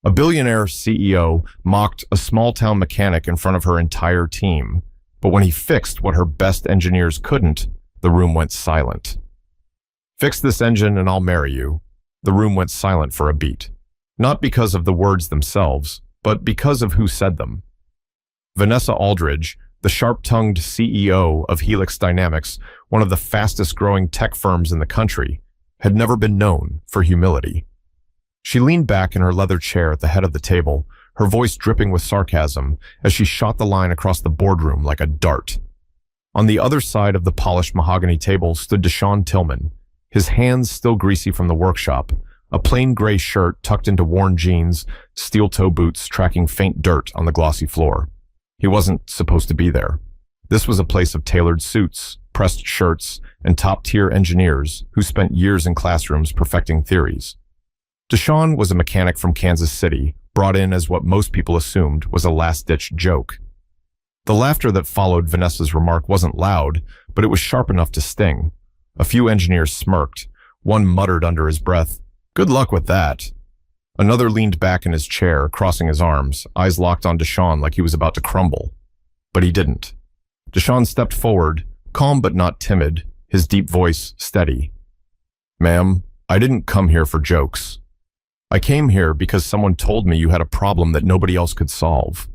A billionaire CEO mocked a small-town mechanic in front of her entire team, but when he fixed what her best engineers couldn't, the room went silent. "Fix this engine and I'll marry you." The room went silent for a beat. Not because of the words themselves, but because of who said them. Vanessa Aldridge, the sharp-tongued CEO of Helix Dynamics, one of the fastest-growing tech firms in the country, had never been known for humility. She leaned back in her leather chair at the head of the table, her voice dripping with sarcasm as she shot the line across the boardroom like a dart. On the other side of the polished mahogany table stood Deshaun Tillman, his hands still greasy from the workshop, a plain gray shirt tucked into worn jeans, steel-toe boots tracking faint dirt on the glossy floor. He wasn't supposed to be there. This was a place of tailored suits, pressed shirts, and top-tier engineers who spent years in classrooms perfecting theories. Deshaun was a mechanic from Kansas City, brought in as what most people assumed was a last-ditch joke. The laughter that followed Vanessa's remark wasn't loud, but it was sharp enough to sting. A few engineers smirked. One muttered under his breath, "Good luck with that." Another leaned back in his chair, crossing his arms, eyes locked on Deshaun like he was about to crumble. But he didn't. Deshaun stepped forward, calm but not timid, his deep voice steady. "Ma'am, I didn't come here for jokes. I came here because someone told me you had a problem that nobody else could solve."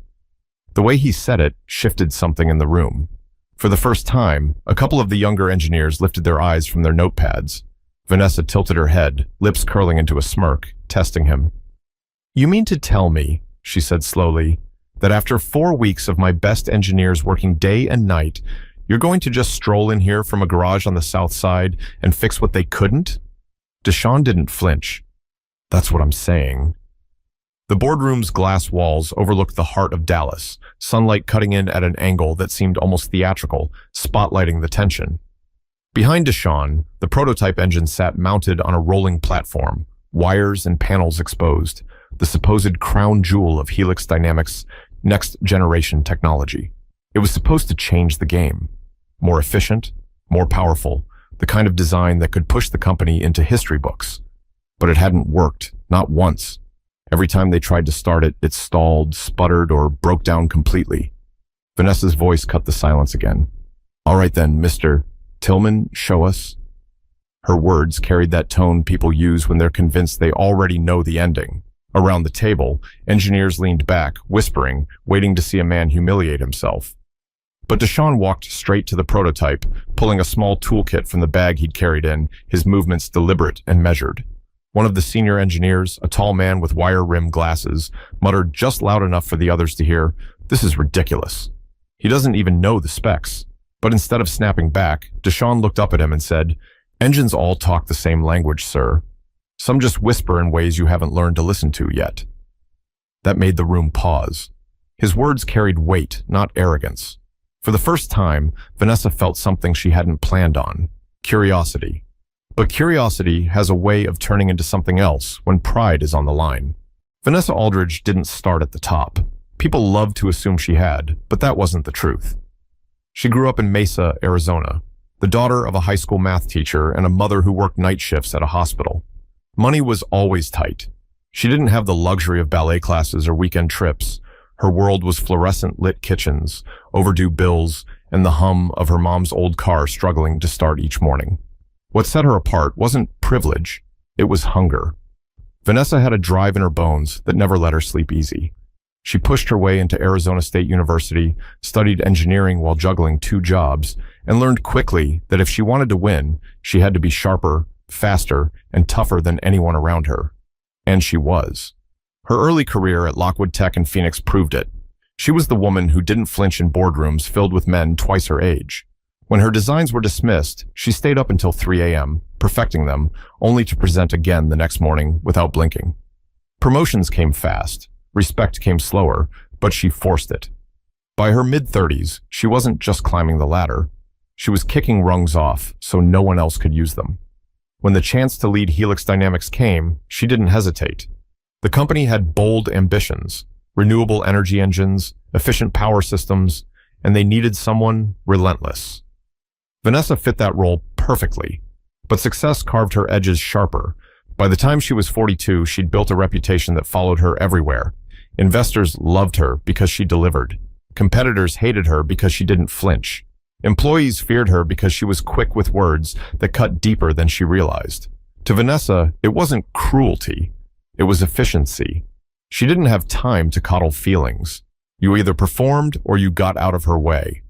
The way he said it shifted something in the room. For the first time, a couple of the younger engineers lifted their eyes from their notepads. Vanessa tilted her head, lips curling into a smirk, testing him. "You mean to tell me," she said slowly, "that after 4 weeks of my best engineers working day and night, you're going to just stroll in here from a garage on the south side and fix what they couldn't?" Deshaun didn't flinch. "That's what I'm saying." The boardroom's glass walls overlooked the heart of Dallas, sunlight cutting in at an angle that seemed almost theatrical, spotlighting the tension. Behind Deshaun, the prototype engine sat mounted on a rolling platform, wires and panels exposed, the supposed crown jewel of Helix Dynamics' next-generation technology. It was supposed to change the game. More efficient, more powerful, the kind of design that could push the company into history books. But it hadn't worked, not once. Every time they tried to start it, it stalled, sputtered, or broke down completely. Vanessa's voice cut the silence again. "All right then, Mr. Tillman, show us." Her words carried that tone people use when they're convinced they already know the ending. Around the table, engineers leaned back, whispering, waiting to see a man humiliate himself. But Deshaun walked straight to the prototype, pulling a small toolkit from the bag he'd carried in, his movements deliberate and measured. One of the senior engineers, a tall man with wire-rimmed glasses, muttered just loud enough for the others to hear, "This is ridiculous." He doesn't even know the specs. But instead of snapping back, Deshaun looked up at him and said, "Engines all talk the same language, sir. Some just whisper in ways you haven't learned to listen to yet." That made the room pause. His words carried weight, not arrogance. For the first time, Vanessa felt something she hadn't planned on: curiosity. But curiosity has a way of turning into something else when pride is on the line. Vanessa Aldridge didn't start at the top. People loved to assume she had, but that wasn't the truth. She grew up in Mesa, Arizona, the daughter of a high school math teacher and a mother who worked night shifts at a hospital. Money was always tight. She didn't have the luxury of ballet classes or weekend trips. Her world was fluorescent lit kitchens, overdue bills, and the hum of her mom's old car struggling to start each morning. What set her apart wasn't privilege, it was hunger. Vanessa had a drive in her bones that never let her sleep easy. She pushed her way into Arizona State University, studied engineering while juggling 2 jobs, and learned quickly that if she wanted to win, she had to be sharper, faster, and tougher than anyone around her. And she was. Her early career at Lockwood Tech in Phoenix proved it. She was the woman who didn't flinch in boardrooms filled with men twice her age. When her designs were dismissed, she stayed up until 3 a.m., perfecting them, only to present again the next morning without blinking. Promotions came fast. Respect came slower, but she forced it. By her mid-30s, she wasn't just climbing the ladder. She was kicking rungs off so no one else could use them. When the chance to lead Helix Dynamics came, she didn't hesitate. The company had bold ambitions, renewable energy engines, efficient power systems, and they needed someone relentless. Vanessa fit that role perfectly, but success carved her edges sharper, By the time she was 42, she'd built a reputation that followed her everywhere. Investors loved her because she delivered. Competitors hated her because she didn't flinch. Employees feared her because she was quick with words that cut deeper than she realized. To Vanessa, it wasn't cruelty. It was efficiency. She didn't have time to coddle feelings. You either performed or you got out of her way.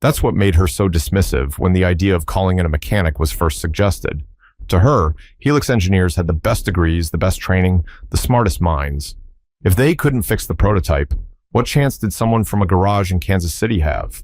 That's what made her so dismissive when the idea of calling in a mechanic was first suggested. To her, Helix engineers had the best degrees, the best training, the smartest minds. If they couldn't fix the prototype, what chance did someone from a garage in Kansas City have?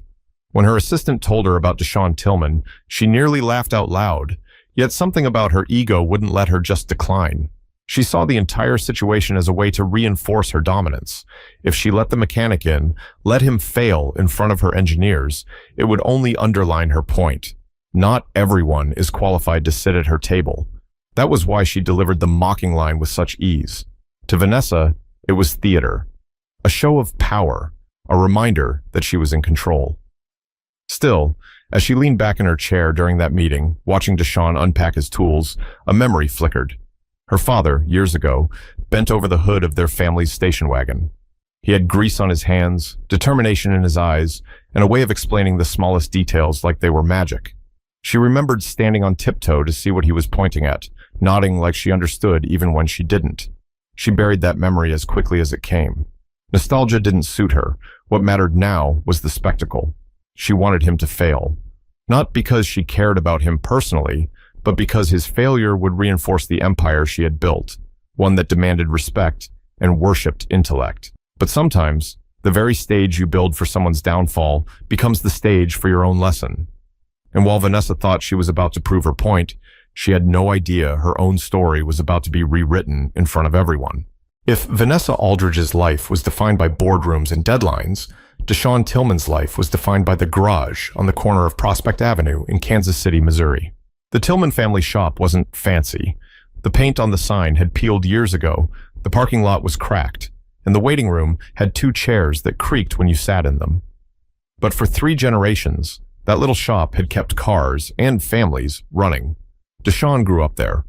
When her assistant told her about Deshaun Tillman, she nearly laughed out loud, yet something about her ego wouldn't let her just decline. She saw the entire situation as a way to reinforce her dominance. If she let the mechanic in, let him fail in front of her engineers, it would only underline her point. Not everyone is qualified to sit at her table. That was why she delivered the mocking line with such ease. To Vanessa, it was theater. A show of power, a reminder that she was in control. Still, as she leaned back in her chair during that meeting, watching Deshaun unpack his tools, a memory flickered. Her father, years ago, bent over the hood of their family's station wagon. He had grease on his hands, determination in his eyes, and a way of explaining the smallest details like they were magic. She remembered standing on tiptoe to see what he was pointing at, nodding like she understood even when she didn't. She buried that memory as quickly as it came. Nostalgia didn't suit her. What mattered now was the spectacle. She wanted him to fail. Not because she cared about him personally, but because his failure would reinforce the empire she had built, one that demanded respect and worshipped intellect. But sometimes, the very stage you build for someone's downfall becomes the stage for your own lesson. And while Vanessa thought she was about to prove her point, she had no idea her own story was about to be rewritten in front of everyone. If Vanessa Aldridge's life was defined by boardrooms and deadlines, Deshaun Tillman's life was defined by the garage on the corner of Prospect Avenue in Kansas City, Missouri. The Tillman family shop wasn't fancy. The paint on the sign had peeled years ago, the parking lot was cracked, and the waiting room had 2 chairs that creaked when you sat in them. But for 3 generations, that little shop had kept cars and families running. Deshaun grew up there.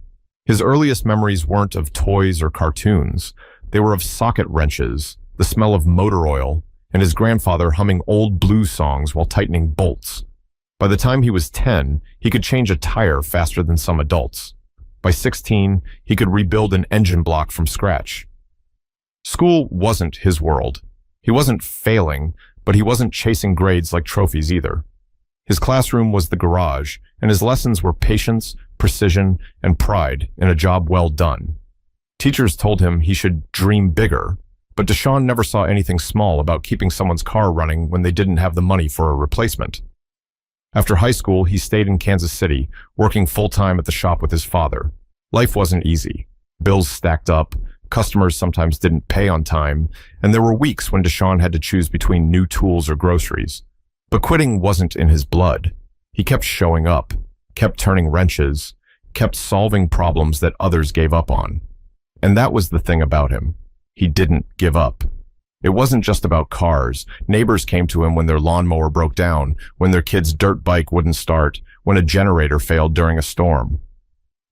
His earliest memories weren't of toys or cartoons. They were of socket wrenches, the smell of motor oil, and his grandfather humming old blues songs while tightening bolts. By the time he was 10, he could change a tire faster than some adults. By 16, he could rebuild an engine block from scratch. School wasn't his world. He wasn't failing, but he wasn't chasing grades like trophies either. His classroom was the garage, and his lessons were patience, precision, and pride in a job well done. Teachers told him he should dream bigger, but Deshaun never saw anything small about keeping someone's car running when they didn't have the money for a replacement. After high school, he stayed in Kansas City, working full-time at the shop with his father. Life wasn't easy. Bills stacked up, customers sometimes didn't pay on time, and there were weeks when Deshaun had to choose between new tools or groceries. But quitting wasn't in his blood. He kept showing up, kept turning wrenches, kept solving problems that others gave up on. And that was the thing about him. He didn't give up. It wasn't just about cars. Neighbors came to him when their lawnmower broke down, when their kid's dirt bike wouldn't start, when a generator failed during a storm.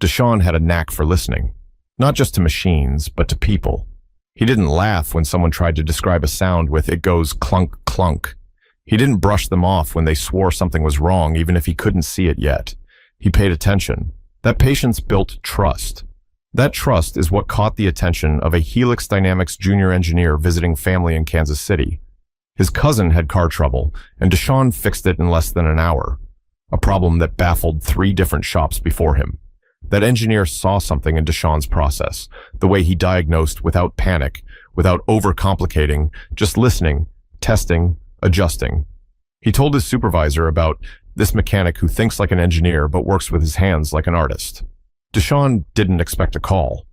Deshaun had a knack for listening, not just to machines, but to people. He didn't laugh when someone tried to describe a sound with "it goes clunk, clunk." He didn't brush them off when they swore something was wrong, even if he couldn't see it yet. He paid attention. That patience built trust. That trust is what caught the attention of a Helix Dynamics junior engineer visiting family in Kansas City. His cousin had car trouble, and Deshaun fixed it in less than an hour, a problem that baffled 3 different shops before him. That engineer saw something in Deshaun's process, the way he diagnosed without panic, without overcomplicating, just listening, testing, adjusting. He told his supervisor about this mechanic who thinks like an engineer but works with his hands like an artist. Deshaun didn't expect a call.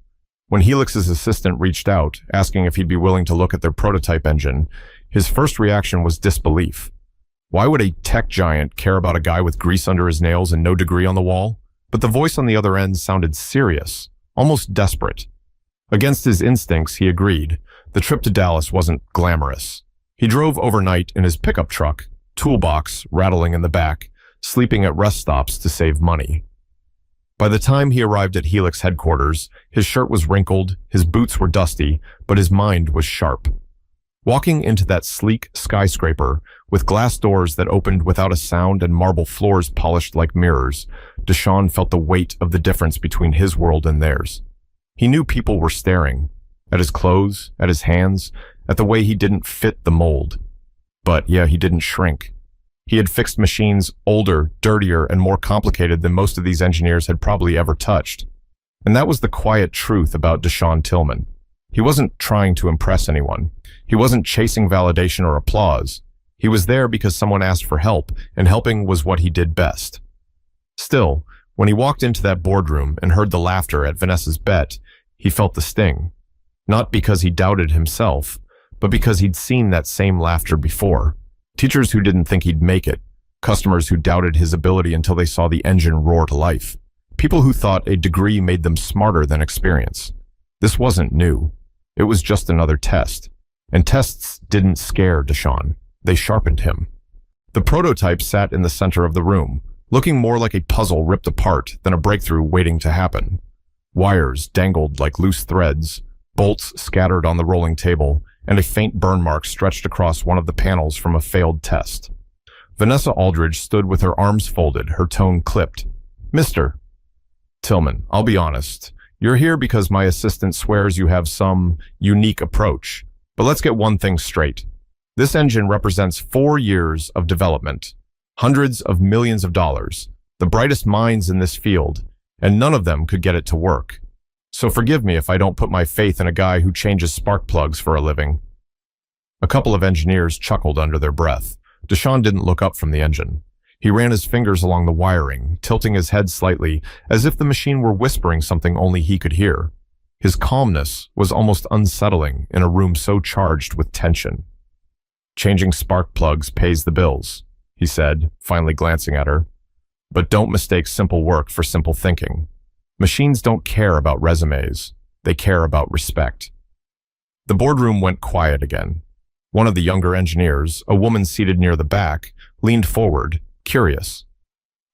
When Helix's assistant reached out, asking if he'd be willing to look at their prototype engine, his first reaction was disbelief. Why would a tech giant care about a guy with grease under his nails and no degree on the wall? But the voice on the other end sounded serious, almost desperate. Against his instincts, he agreed. The trip to Dallas wasn't glamorous. He drove overnight in his pickup truck, toolbox rattling in the back, sleeping at rest stops to save money. By the time he arrived at Helix headquarters, his shirt was wrinkled, his boots were dusty, but his mind was sharp. Walking into that sleek skyscraper, with glass doors that opened without a sound and marble floors polished like mirrors, Deshaun felt the weight of the difference between his world and theirs. He knew people were staring, at his clothes, at his hands, at the way he didn't fit the mold. But yeah, he didn't shrink. He had fixed machines older, dirtier, and more complicated than most of these engineers had probably ever touched. And that was the quiet truth about Deshaun Tillman. He wasn't trying to impress anyone. He wasn't chasing validation or applause. He was there because someone asked for help, and helping was what he did best. Still, when he walked into that boardroom and heard the laughter at Vanessa's bet, he felt the sting. Not because he doubted himself, but because he'd seen that same laughter before. Teachers who didn't think he'd make it, customers who doubted his ability until they saw the engine roar to life, people who thought a degree made them smarter than experience. This wasn't new. It was just another test. And tests didn't scare Deshaun. They sharpened him. The prototype sat in the center of the room, looking more like a puzzle ripped apart than a breakthrough waiting to happen. Wires dangled like loose threads, bolts scattered on the rolling table, and a faint burn mark stretched across one of the panels from a failed test. Vanessa Aldridge stood with her arms folded, her tone clipped. "Mr. Tillman, I'll be honest. You're here because my assistant swears you have some unique approach. But let's get one thing straight. This engine represents 4 years of development, hundreds of millions of dollars, the brightest minds in this field, and none of them could get it to work. So forgive me if I don't put my faith in a guy who changes spark plugs for a living." A couple of engineers chuckled under their breath. Deshaun didn't look up from the engine. He ran his fingers along the wiring, tilting his head slightly, as if the machine were whispering something only he could hear. His calmness was almost unsettling in a room so charged with tension. "Changing spark plugs pays the bills," he said, finally glancing at her. "But don't mistake simple work for simple thinking. Machines don't care about resumes. They care about respect." The boardroom went quiet again. One of the younger engineers, a woman seated near the back, leaned forward, curious.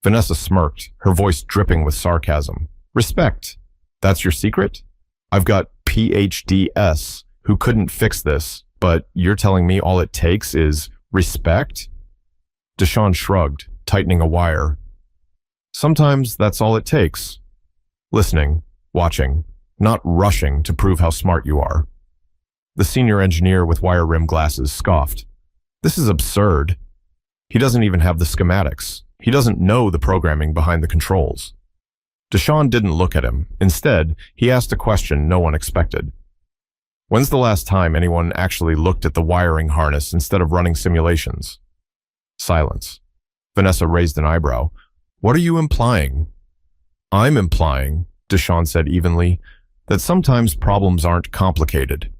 Vanessa smirked, her voice dripping with sarcasm. "Respect? That's your secret? I've got PhDs who couldn't fix this, but you're telling me all it takes is respect?" Deshaun shrugged, tightening a wire. "Sometimes that's all it takes. Listening, watching, not rushing to prove how smart you are." The senior engineer with wire-rimmed glasses scoffed. "This is absurd. He doesn't even have the schematics. He doesn't know the programming behind the controls." Deshaun didn't look at him. Instead, he asked a question no one expected. "When's the last time anyone actually looked at the wiring harness instead of running simulations?" Silence. Vanessa raised an eyebrow. "What are you implying?" "I'm implying," Deshaun said evenly, "that sometimes problems aren't complicated.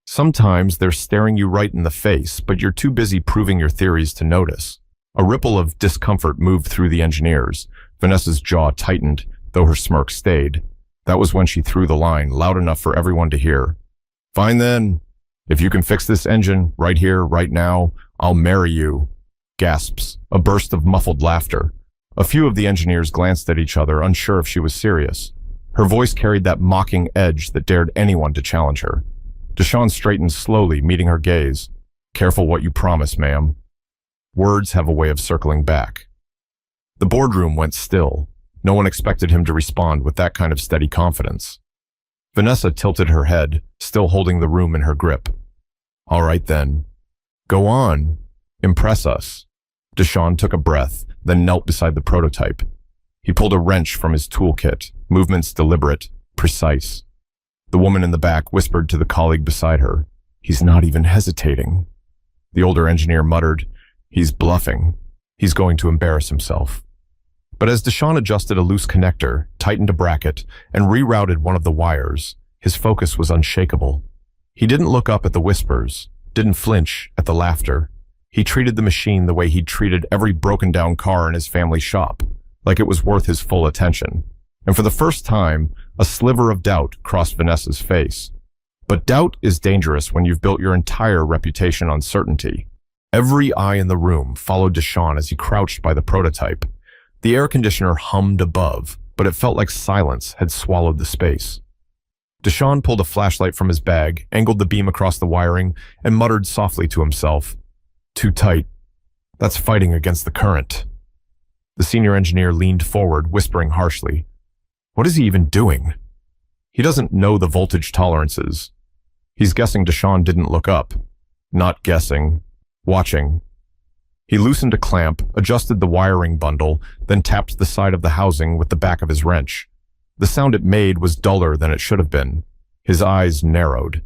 Sometimes they're staring you right in the face, but you're too busy proving your theories to notice." A ripple of discomfort moved through the engineers. Vanessa's jaw tightened, though her smirk stayed. That was when she threw the line, loud enough for everyone to hear. "Fine then. If you can fix this engine, right here, right now, I'll marry you." Gasps, a burst of muffled laughter. A few of the engineers glanced at each other, unsure if she was serious. Her voice carried that mocking edge that dared anyone to challenge her. Deshaun straightened slowly, meeting her gaze. "Careful what you promise, ma'am." Words have a way of circling back. The boardroom went still. No one expected him to respond with that kind of steady confidence. Vanessa tilted her head, still holding the room in her grip. "All right then. Go on. Impress us." Deshaun took a breath, then knelt beside the prototype. He pulled a wrench from his toolkit, movements deliberate, precise. The woman in the back whispered to the colleague beside her, "He's not even hesitating." The older engineer muttered, "He's bluffing. He's going to embarrass himself." But as Deshaun adjusted a loose connector, tightened a bracket, and rerouted one of the wires, his focus was unshakable. He didn't look up at the whispers, didn't flinch at the laughter. He treated the machine the way he'd treated every broken-down car in his family shop, like it was worth his full attention. And for the first time, a sliver of doubt crossed Vanessa's face. But doubt is dangerous when you've built your entire reputation on certainty. Every eye in the room followed Deshaun as he crouched by the prototype. The air conditioner hummed above, but it felt like silence had swallowed the space. Deshaun pulled a flashlight from his bag, angled the beam across the wiring, and muttered softly to himself, "Too tight. That's fighting against the current." The senior engineer leaned forward, whispering harshly, "What is he even doing? He doesn't know the voltage tolerances." He's guessing Deshaun didn't look up. Not guessing, watching. He loosened a clamp, adjusted the wiring bundle, then tapped the side of the housing with the back of his wrench. The sound it made was duller than it should have been. His eyes narrowed.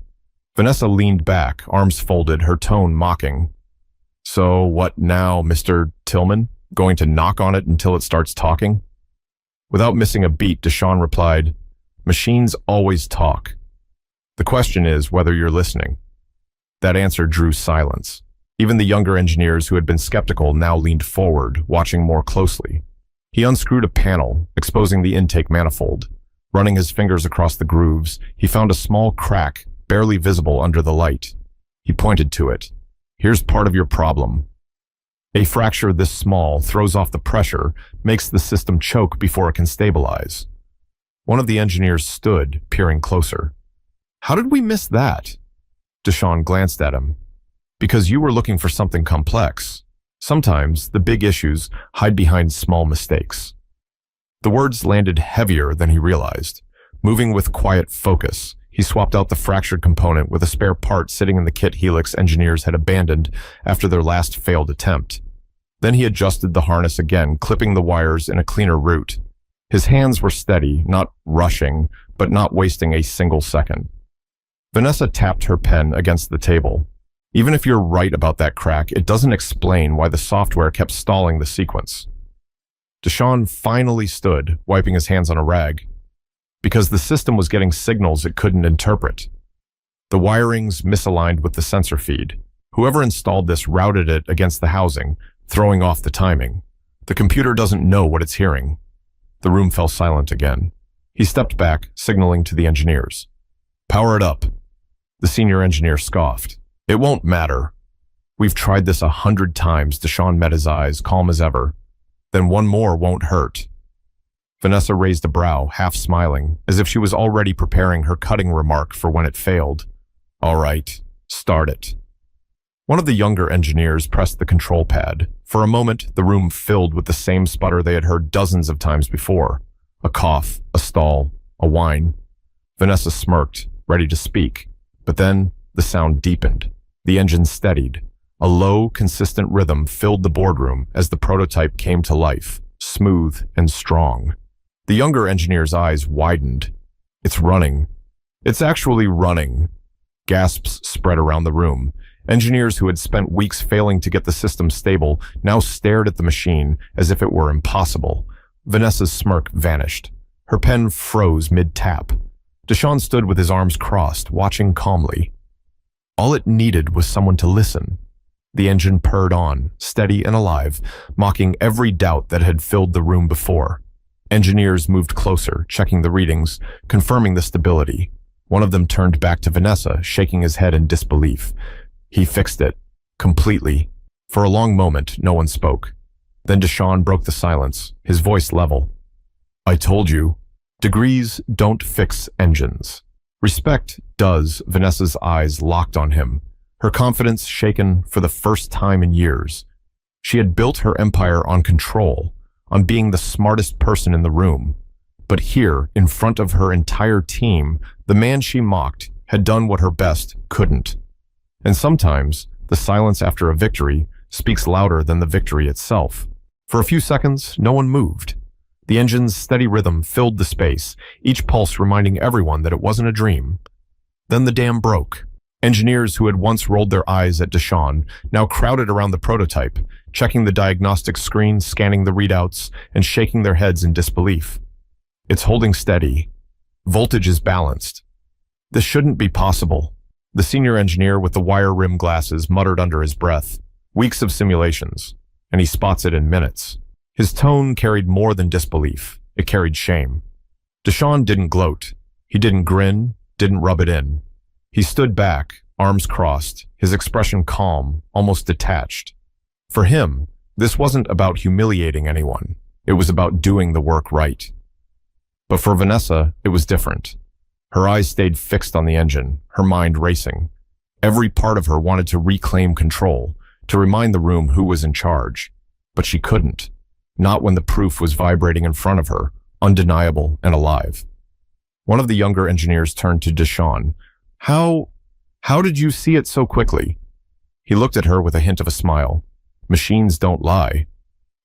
Vanessa leaned back, arms folded, her tone mocking. "So what now, Mr. Tillman? Going to knock on it until it starts talking?" Without missing a beat, Deshaun replied, "Machines always talk. The question is whether you're listening." That answer drew silence. Even the younger engineers who had been skeptical now leaned forward, watching more closely. He unscrewed a panel, exposing the intake manifold. Running his fingers across the grooves, he found a small crack, barely visible under the light. He pointed to it. "Here's part of your problem. A fracture this small throws off the pressure, makes the system choke before it can stabilize." One of the engineers stood, peering closer. "How did we miss that?" Deshaun glanced at him. "Because you were looking for something complex. Sometimes the big issues hide behind small mistakes." The words landed heavier than he realized. Moving with quiet focus, he swapped out the fractured component with a spare part sitting in the kit Helix engineers had abandoned after their last failed attempt. Then he adjusted the harness again, clipping the wires in a cleaner route. His hands were steady, not rushing, but not wasting a single second. Vanessa tapped her pen against the table. "Even if you're right about that crack, it doesn't explain why the software kept stalling the sequence." Deshaun finally stood, wiping his hands on a rag. "Because the system was getting signals it couldn't interpret. The wirings misaligned with the sensor feed. Whoever installed this routed it against the housing, throwing off the timing. The computer doesn't know what it's hearing." The room fell silent again. He stepped back, signaling to the engineers. "Power it up." The senior engineer scoffed. "It won't matter. We've tried this 100 times." Deshaun met his eyes, calm as ever. "Then one more won't hurt." Vanessa raised a brow, half smiling, as if she was already preparing her cutting remark for when it failed. "All right, start it." One of the younger engineers pressed the control pad. For a moment, the room filled with the same sputter they had heard dozens of times before. A cough, a stall, a whine. Vanessa smirked, ready to speak. But then, the sound deepened. The engine steadied. A low, consistent rhythm filled the boardroom as the prototype came to life, smooth and strong. The younger engineer's eyes widened. "It's running. It's actually running." Gasps spread around the room. Engineers who had spent weeks failing to get the system stable now stared at the machine as if it were impossible. Vanessa's smirk vanished. Her pen froze mid-tap. Deshaun stood with his arms crossed, watching calmly. All it needed was someone to listen. The engine purred on, steady and alive, mocking every doubt that had filled the room before. Engineers moved closer, checking the readings, confirming the stability. One of them turned back to Vanessa, shaking his head in disbelief. He fixed it. Completely. For a long moment, no one spoke. Then Deshaun broke the silence, his voice level. "I told you. Degrees don't fix engines. Respect does." Vanessa's eyes locked on him, her confidence shaken for the first time in years. She had built her empire on control, on being the smartest person in the room. But here, in front of her entire team, the man she mocked had done what her best couldn't. And sometimes, the silence after a victory speaks louder than the victory itself. For a few seconds, no one moved. The engine's steady rhythm filled the space, each pulse reminding everyone that it wasn't a dream. Then the dam broke. Engineers who had once rolled their eyes at Deshaun now crowded around the prototype, checking the diagnostic screen, scanning the readouts, and shaking their heads in disbelief. "It's holding steady. Voltage is balanced. This shouldn't be possible." The senior engineer with the wire-rim glasses muttered under his breath. "Weeks of simulations, and he spots it in minutes." His tone carried more than disbelief. It carried shame. Deshaun didn't gloat. He didn't grin, didn't rub it in. He stood back, arms crossed, his expression calm, almost detached. For him, this wasn't about humiliating anyone. It was about doing the work right. But for Vanessa, it was different. Her eyes stayed fixed on the engine, her mind racing. Every part of her wanted to reclaim control, to remind the room who was in charge. But she couldn't. Not when the proof was vibrating in front of her, undeniable and alive. One of the younger engineers turned to Deshawn. How did you see it so quickly? He looked at her with a hint of a smile. Machines don't lie.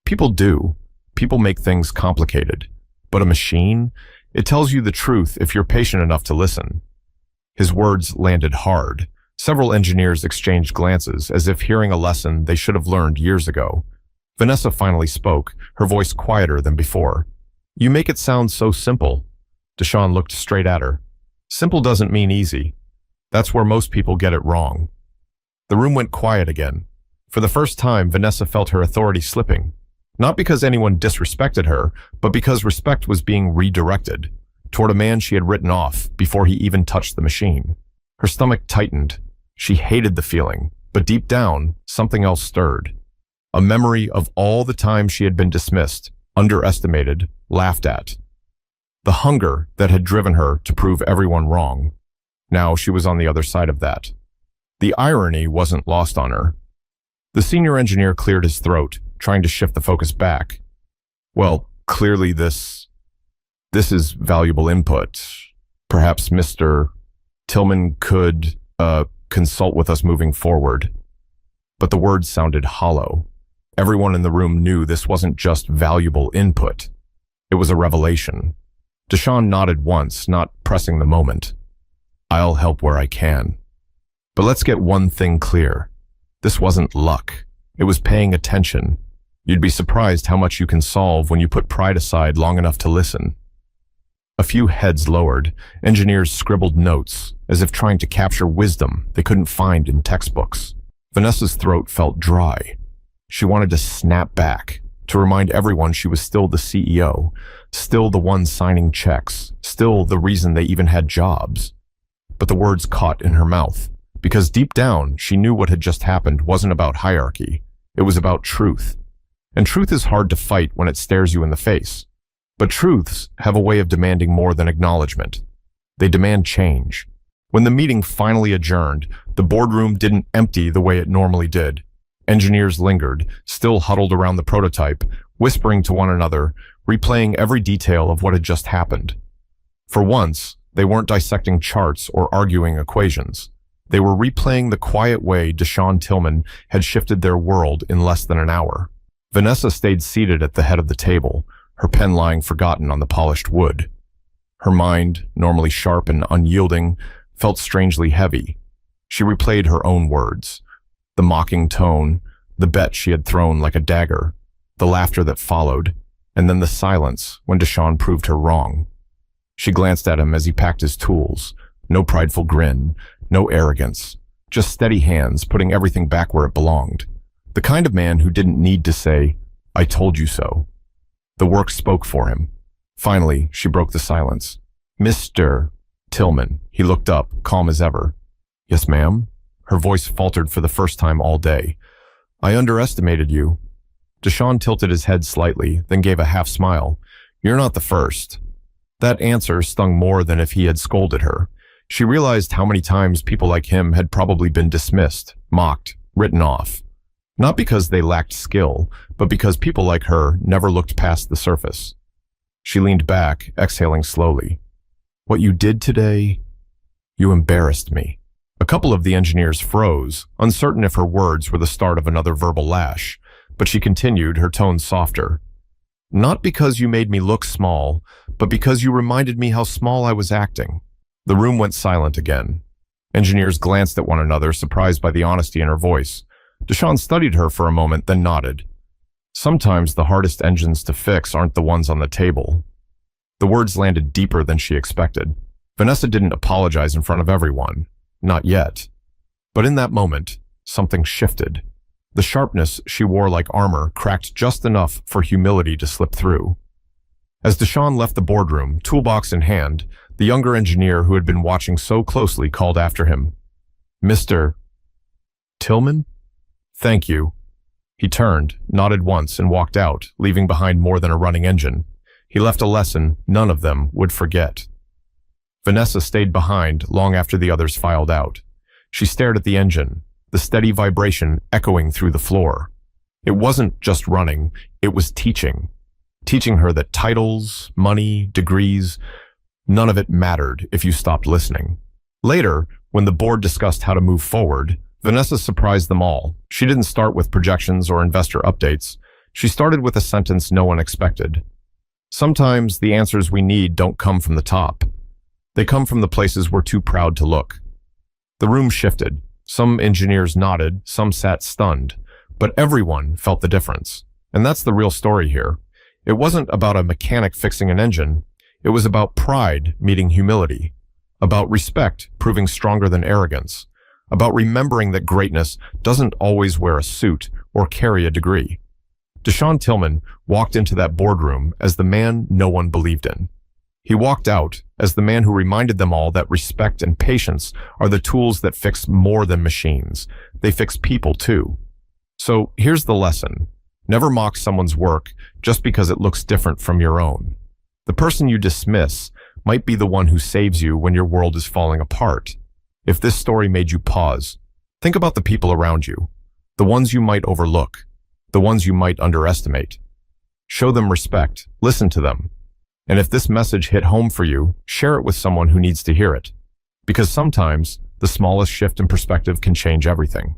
People do. People make things complicated. But a machine? It tells you the truth if you're patient enough to listen. His words landed hard. Several engineers exchanged glances, as if hearing a lesson they should have learned years ago. Vanessa finally spoke, her voice quieter than before. You make it sound so simple. Deshawn looked straight at her. Simple doesn't mean easy. That's where most people get it wrong. The room went quiet again. For the first time, Vanessa felt her authority slipping. Not because anyone disrespected her, but because respect was being redirected toward a man she had written off before he even touched the machine. Her stomach tightened. She hated the feeling, but deep down, something else stirred. A memory of all the times she had been dismissed, underestimated, laughed at. The hunger that had driven her to prove everyone wrong. Now she was on the other side of that. The irony wasn't lost on her. The senior engineer cleared his throat, trying to shift the focus back. Well, clearly this is valuable input. Perhaps Mr. Tillman could consult with us moving forward. But the words sounded hollow. Everyone in the room knew this wasn't just valuable input. It was a revelation. Deshawn nodded once, not pressing the moment. I'll help where I can. But let's get one thing clear. This wasn't luck. It was paying attention. You'd be surprised how much you can solve when you put pride aside long enough to listen. A few heads lowered. Engineers scribbled notes, as if trying to capture wisdom they couldn't find in textbooks. Vanessa's throat felt dry. She wanted to snap back, to remind everyone she was still the CEO, still the one signing checks, still the reason they even had jobs. But the words caught in her mouth, because deep down she knew what had just happened wasn't about hierarchy. It was about truth. And truth is hard to fight when it stares you in the face. But truths have a way of demanding more than acknowledgement. They demand change. When the meeting finally adjourned, the boardroom didn't empty the way it normally did. Engineers lingered, still huddled around the prototype, whispering to one another, replaying every detail of what had just happened. For once, they weren't dissecting charts or arguing equations. They were replaying the quiet way Deshawn Tillman had shifted their world in less than an hour. Vanessa stayed seated at the head of the table, her pen lying forgotten on the polished wood. Her mind, normally sharp and unyielding, felt strangely heavy. She replayed her own words. The mocking tone, the bet she had thrown like a dagger, the laughter that followed, and then the silence when Deshawn proved her wrong. She glanced at him as he packed his tools. No prideful grin, no arrogance, just steady hands putting everything back where it belonged. The kind of man who didn't need to say, I told you so. The work spoke for him. Finally, she broke the silence. Mr. Tillman. He looked up, calm as ever. Yes, ma'am? Her voice faltered for the first time all day. I underestimated you. Deshawn tilted his head slightly, then gave a half smile. You're not the first. That answer stung more than if he had scolded her. She realized how many times people like him had probably been dismissed, mocked, written off. Not because they lacked skill, but because people like her never looked past the surface. She leaned back, exhaling slowly. What you did today, you embarrassed me. A couple of the engineers froze, uncertain if her words were the start of another verbal lash, but she continued, her tone softer. Not because you made me look small, but because you reminded me how small I was acting. The room went silent again. Engineers glanced at one another, surprised by the honesty in her voice. Deshawn studied her for a moment, then nodded. Sometimes the hardest engines to fix aren't the ones on the table. The words landed deeper than she expected. Vanessa didn't apologize in front of everyone. Not yet. But in that moment, something shifted. The sharpness she wore like armor cracked just enough for humility to slip through. As Deshawn left the boardroom, toolbox in hand, the younger engineer who had been watching so closely called after him. Mr. Tillman? Thank you. He turned, nodded once, and walked out, leaving behind more than a running engine. He left a lesson none of them would forget. Vanessa stayed behind long after the others filed out. She stared at the engine, the steady vibration echoing through the floor. It wasn't just running, it was teaching. Teaching her that titles, money, degrees, none of it mattered if you stopped listening. Later, when the board discussed how to move forward, Vanessa surprised them all. She didn't start with projections or investor updates. She started with a sentence no one expected. Sometimes the answers we need don't come from the top. They come from the places we're too proud to look. The room shifted. Some engineers nodded, some sat stunned, but everyone felt the difference. And that's the real story here. It wasn't about a mechanic fixing an engine. It was about pride meeting humility, about respect proving stronger than arrogance, about remembering that greatness doesn't always wear a suit or carry a degree. Deshaun Tillman walked into that boardroom as the man no one believed in. He walked out as the man who reminded them all that respect and patience are the tools that fix more than machines. They fix people too. So here's the lesson. Never mock someone's work just because it looks different from your own. The person you dismiss might be the one who saves you when your world is falling apart. If this story made you pause, think about the people around you, the ones you might overlook, the ones you might underestimate. Show them respect, listen to them. And if this message hit home for you, share it with someone who needs to hear it. Because sometimes the smallest shift in perspective can change everything.